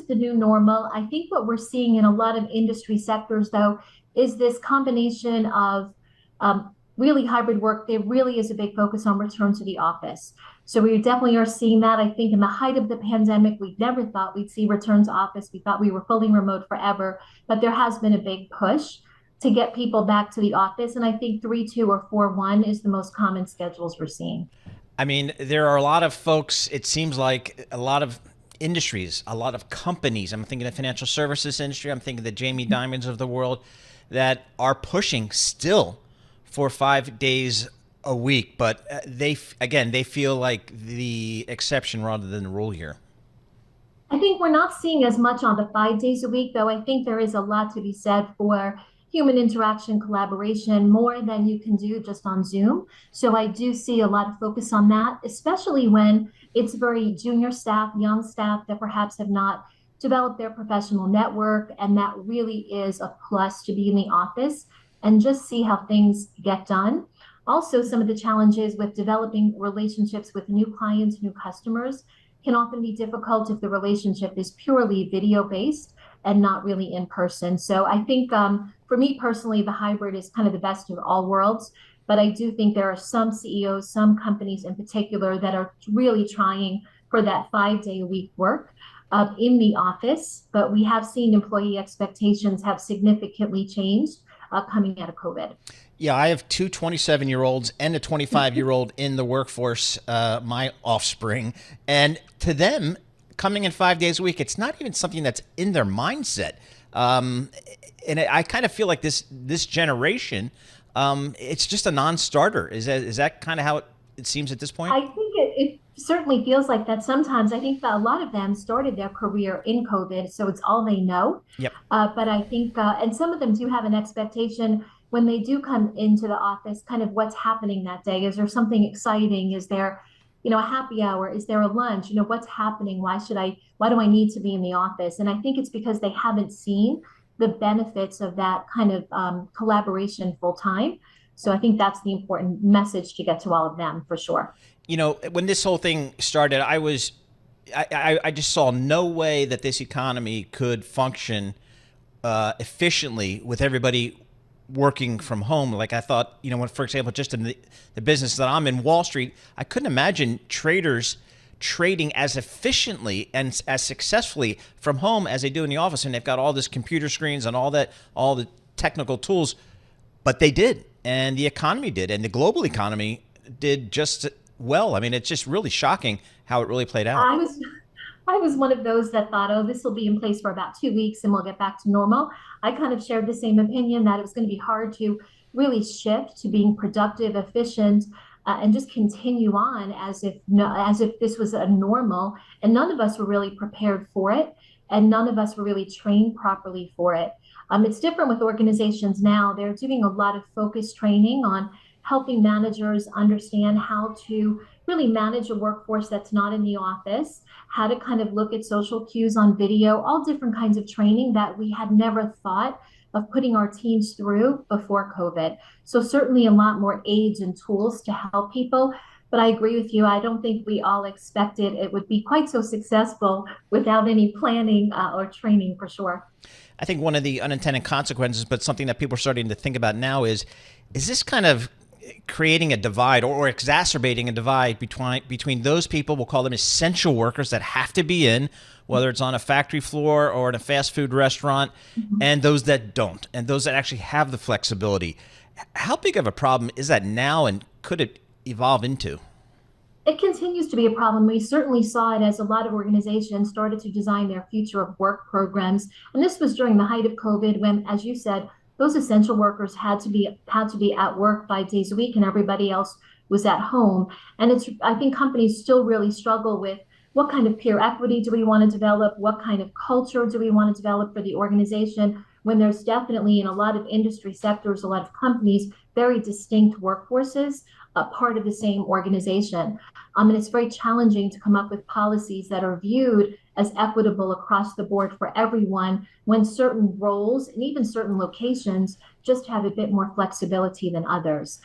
is the new normal. I think what we're seeing in a lot of industry sectors, though, is this combination of really hybrid work. There really is a big focus on return to the office. So we definitely are seeing that. I think in the height of the pandemic, we never thought we'd see return to office. We thought we were fully remote forever, but there has been a big push to get people back to the office. And I think 3-2 or 4-1 is the most common schedules we're seeing. I mean, there are a lot of folks, it seems like a lot of industries, a lot of companies. I'm thinking the financial services industry. I'm thinking the Jamie Dimons of the world that are pushing still for 5 days a week. But they feel like the exception rather than the rule here. I think we're not seeing as much on the 5 days a week, though. I think there is a lot to be said for human interaction, collaboration, more than you can do just on Zoom. So I do see a lot of focus on that, especially when it's very junior staff, young staff that perhaps have not developed their professional network. And that really is a plus to be in the office and just see how things get done. Also, some of the challenges with developing relationships with new clients, new customers can often be difficult if the relationship is purely video based and not really in person. So I think for me personally, the hybrid is kind of the best of all worlds. But I do think there are some CEOs, some companies in particular that are really trying for that 5 day a week work in the office. But we have seen employee expectations have significantly changed coming out of COVID. Yeah, I have two 27-year-olds and a 25-year-old in the workforce, my offspring. And to them, coming in 5 days a week, it's not even something that's in their mindset. And I kind of feel like this generation, it's just a non-starter. Is that kind of how it seems at this point? I think it certainly feels like that sometimes. I think that a lot of them started their career in COVID, so it's all they know. Yep. But I think, and some of them do have an expectation when they do come into the office, kind of what's happening that day. Is there something exciting? Is there, a happy hour? Is there a lunch? What's happening? Why do I need to be in the office? And I think it's because they haven't seen the benefits of that kind of collaboration full time. So I think that's the important message to get to all of them for sure. When this whole thing started, I just saw no way that this economy could function efficiently with everybody working from home. Like I thought, when, for example, just in the business that I'm in, Wall Street, I couldn't imagine traders trading as efficiently and as successfully from home as they do in the office. And they've got all this computer screens and all the technical tools, but they did. And the economy did. And the global economy did just well. I mean, it's just really shocking how it really played out. I was one of those that thought, oh, this will be in place for about 2 weeks and we'll get back to normal. I kind of shared the same opinion that it was going to be hard to really shift to being productive, efficient, and just continue on as if this was a normal. And none of us were really prepared for it, and none of us were really trained properly for it. It's different with organizations now. They're doing a lot of focused training on helping managers understand how to really manage a workforce that's not in the office, how to kind of look at social cues on video, all different kinds of training that we had never thought of putting our teams through before COVID. So certainly a lot more aids and tools to help people. But I agree with you. I don't think we all expected it would be quite so successful without any planning or training for sure. I think one of the unintended consequences, but something that people are starting to think about now is this kind of creating a divide or exacerbating a divide between those people, we'll call them essential workers that have to be in, whether it's on a factory floor or in a fast food restaurant, and those that don't, and those that actually have the flexibility. How big of a problem is that now, and could it evolve into? It continues to be a problem. We certainly saw it as a lot of organizations started to design their future of work programs. And this was during the height of COVID when, as you said, those essential workers had to be at work 5 days a week and everybody else was at home. And I think companies still really struggle with what kind of peer equity do we want to develop? What kind of culture do we want to develop for the organization when there's definitely in a lot of industry sectors, a lot of companies, very distinct workforces, part of the same organization. And it's very challenging to come up with policies that are viewed as equitable across the board for everyone when certain roles and even certain locations just have a bit more flexibility than others.